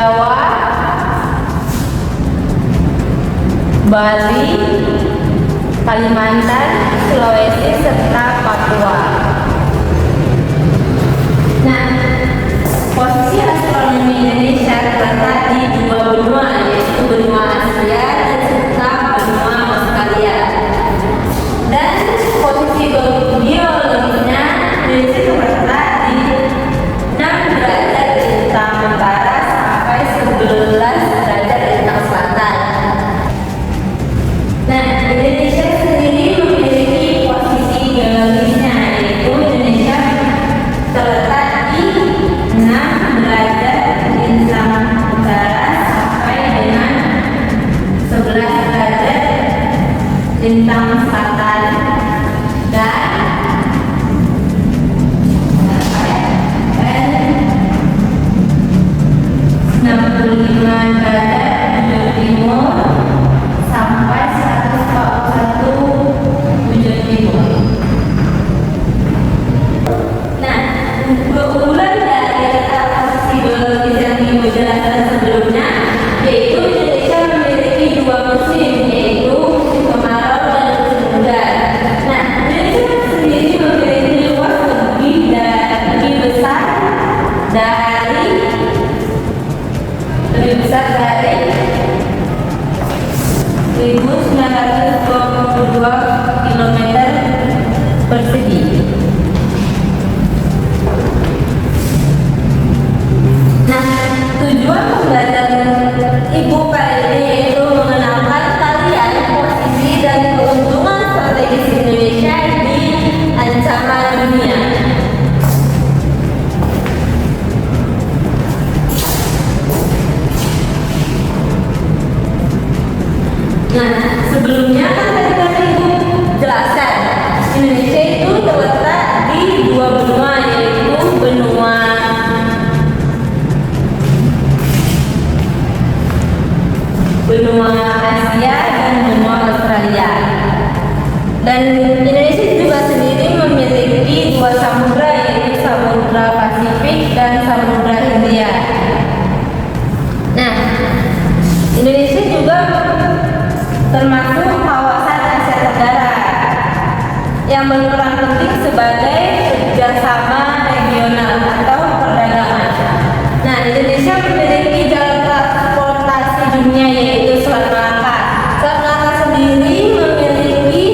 Jawa, Bali, Kalimantan, Sulawesi, serta Papua. Nah, posisi astronomi Indonesia terletak di dua benua, yaitu benua Asia dan serta benua Australia. Dan posisi geologisnya Indonesia terletak di 6 derajat lintang utara sampai 11 derajat lintang selatan. Nah, Indonesia sendiri memiliki posisi geologisnya, yaitu Indonesia terletak di 6 derajat lintang utara sampai dengan 11 derajat lintang selatan, dan 65 derajat bujur timur sampai 141 bujur timur. Nah, keunggulan dari letak posisi geologis yang dijelaskan sebelumnya, yaitu Indonesia memiliki dua musim, yaitu musim kemarau dan musim hujan. Nah, Indonesia sendiri memiliki luas lebih besar dari 1.922 km persegi. Nah, tujuan pembelajaran Ibu kali ini yaitu mengenalkan kalian posisi dan keuntungan strategis Indonesia di ancaman dunia. Nah, sebelumnya kan tadi Ibu jelaskan Indonesia itu terletak di dua benua, yaitu benua Asia dan benua Australia. Dan Indonesia juga sendiri memiliki dua samudra, yaitu Samudra Pasifik dan Samudra Hindia. Nah, Indonesia juga termasuk kawasan Asia Tenggara yang berperan penting sebagai kerjasama regional atau perdagangan. Nah, Indonesia memiliki jalur transportasi dunia, yaitu Selat Malaka. Selat Malaka sendiri memiliki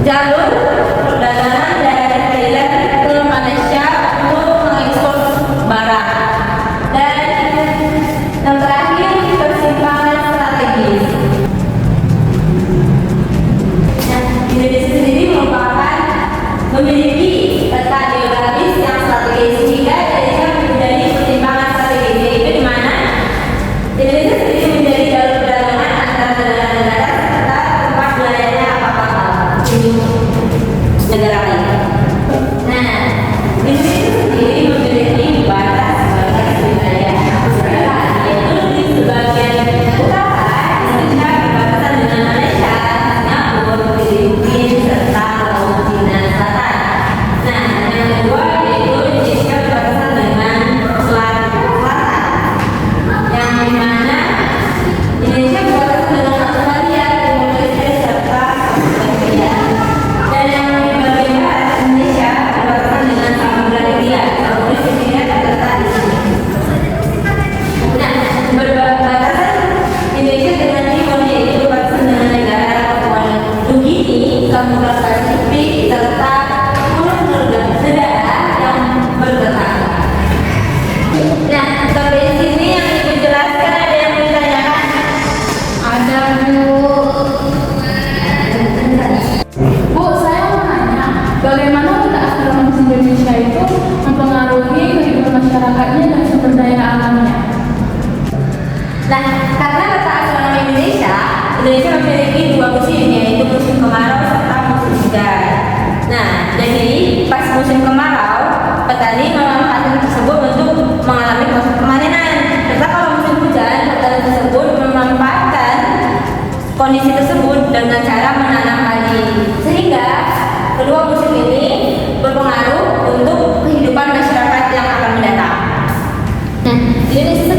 jalur perdagangan dari Thailand ke Malaysia untuk mengekspor barang. Dan yang terakhir, persimpangan strategis. Indonesia sendiri memiliki letak geografis yang strategis, sehingga Indonesia menjadi pertimbangan strategis, yaitu di mana Indonesia sendiri menjadi jalur perdagangan antara negara-negara serta tempat wilayahnya kapal negara lain. Nah, Indonesia sendiri memiliki batas wilayah perairan, yaitu di sebagian utara Indonesia berbatasan dengan Malaysia, Singapura, Filipina, serta Laut Cina Selatan. Nah, yang kedua yaitu Indonesia berbatasan dengan Selat Selatan, yang dimana Indonesia berbatasan dengan Australia, Timor Leste, serta Australia. Dan yang di bagian barat Indonesia berbatasan dengan Samudra Hindia. Samudra Hindia terletak di sini. Nah, berbatasan Indonesia dengan timur, yaitu berbatasan dengan negara Papua Nugini, Samudra Pasifik, serta 10 negara yang bertetangga. Nah, sampai sini yang Ibu jelaskan, ada yang ditanyakan? Ada, Bu. Bu, saya mau nanya, bagaimana letak astronomi Indonesia itu mempengaruhi kehidupan masyarakatnya dan sumber daya alamnya? Nah, karena letak astronomi Indonesia memiliki dua musim, yaitu musim kemarau serta musim hujan. Nah, jadi pas musim kemarau, petani memanfaatkan tersebut untuk mengalami proses pemanenan. Serta kalau musim hujan, petani tersebut memanfaatkan kondisi tersebut dengan cara menanam padi. Sehingga kedua musim ini berpengaruh untuk kehidupan masyarakat yang akan mendatang. Nah, di Indonesia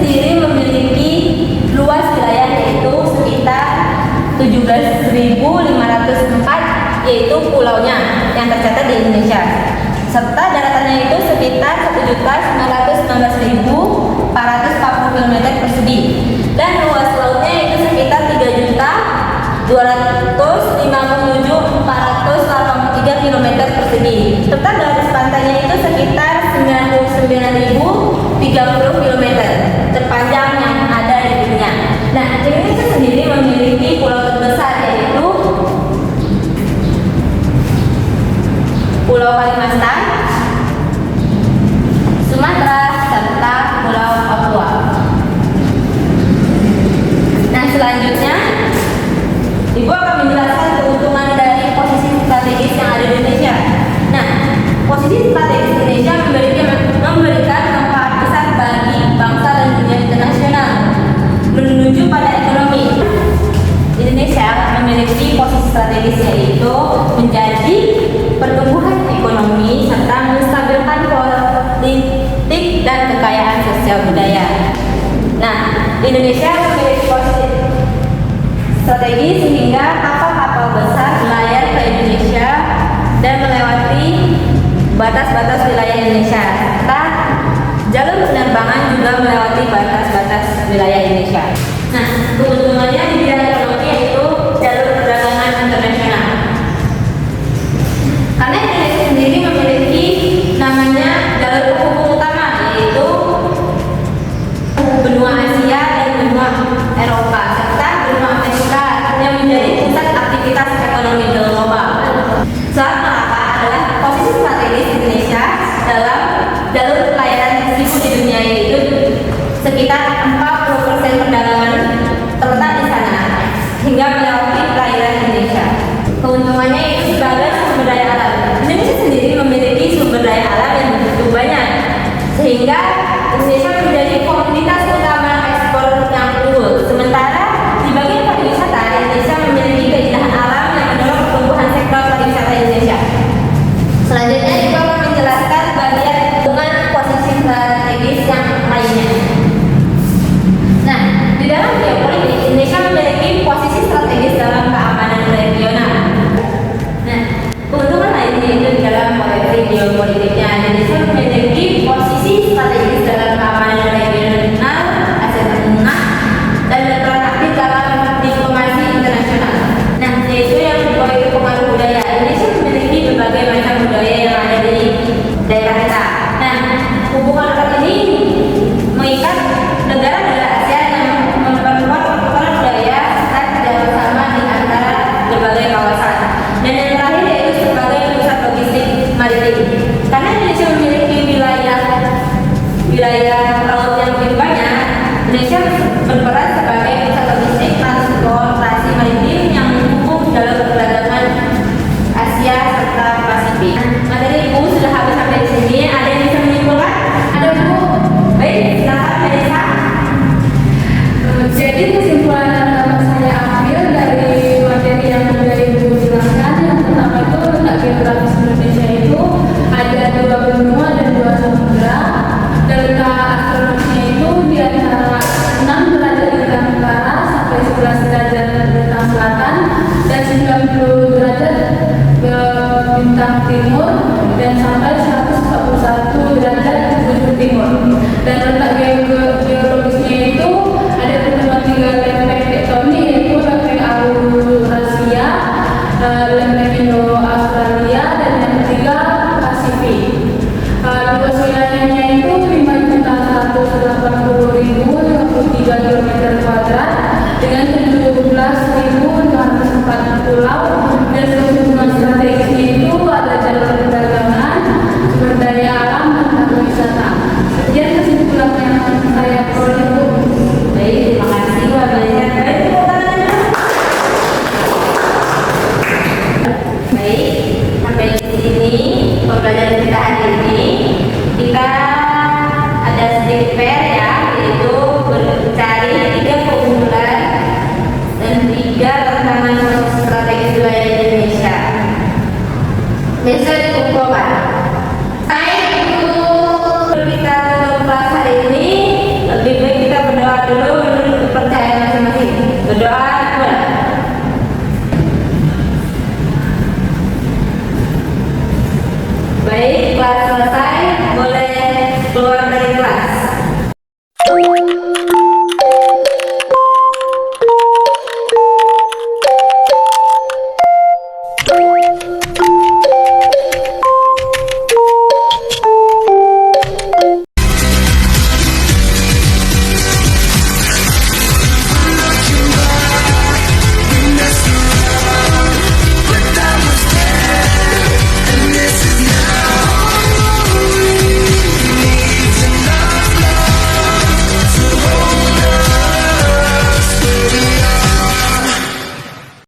3.919.440 km persegi dan luas lautnya itu sekitar 3.257.483 km persegi serta garis pantainya itu sekitar 99.030 km terpanjang yang ada di dunia. Nah, Indonesia sendiri memiliki pulau terbesar yaitu Pulau Kalimantan, Sumatera, serta Pulau Papua. Nah, selanjutnya Ibu akan menjelaskan keuntungan dari posisi strategis yang ada di Indonesia. Nah, posisi strategis Indonesia memberikan manfaat besar bagi bangsa dan dunia internasional menuju pada ekonomi. Indonesia memiliki posisi strategis yaitu menjadi pertumbuhan ekonomi serta menstabilkan politik dan kekayaan sosial budaya. Nah, Indonesia memiliki posisi strategis sehingga kapal-kapal besar berlayar ke Indonesia dan melewati batas-batas wilayah Indonesia serta jalur penerbangan juga melewati batas-batas wilayah Indonesia. Nah, keuntungannya di bidang ekonomi yaitu jalur perdagangan internasional. Karena Indonesia sendiri memiliki namanya jalur penghubung utama yaitu benua Asia dan benua Eropa serta benua Amerika yang menjadi pusat aktivitas ekonomi global. Selat Malaka adalah posisi strategis Indonesia dalam jalur pelayaran distribusi di dunia yaitu sekitar 40% perdagangan terletak di sana hingga melewati perairan Indonesia. Keuntungannya itu sebagai sumber daya alam. Indonesia sendiri memiliki sumber daya alam yang begitu banyak sehingga Indonesia menjadi komoditas utama ekspor yang unggul. Sementara di bagian pariwisata, Indonesia memiliki keindahan alam yang mendorong pertumbuhan sektor pariwisata Indonesia. Selanjutnya Ibu akan menjelaskan bagian dengan posisi strategis yang lainnya. Nah, di dalam geopolitik, Indonesia memiliki posisi strategis dalam keamanan regional. Nah, keuntungan lainnya itu di dalam potensi geopolitiknya. Indonesia memiliki posisi strategis dalam keamanan regional Asia Tenggara dan berperan aktif dalam diplomasi internasional. Nah, yaitu yang kedua itu pengaruh budaya. Indonesia memiliki berbagai macam budaya yang ada di daerah kita. Nah, hubungan erat ini mengikat negara-negara ASEAN yang memperkuat pertukaran budaya serta kerjasama di antara berbagai kawasan. Dan yang terakhir yaitu sebagai pusat logistik maritim. Karena Indonesia memiliki wilayah laut yang lebih banyak, Indonesia berperan sebagai pusat logistik transportasi maritim yang menghubung jalur perdagangan Asia serta Pasifik. Materi Ibu sudah habis sampai di sini. Ada yang bisa menyimpulkan? Ada Bu? Baik, silakan Melissa. Jadi kesimpulan yang dapat saya ambil dari materi yang sudah Ibu jelaskan, yang pertama itu letak geografis Indonesia itu ada 2 benua dan 2 samudra. Delta astronomisnya itu di antara 6 derajat lintang utara sampai 11 derajat lintang selatan dan 90 derajat ke bintang timur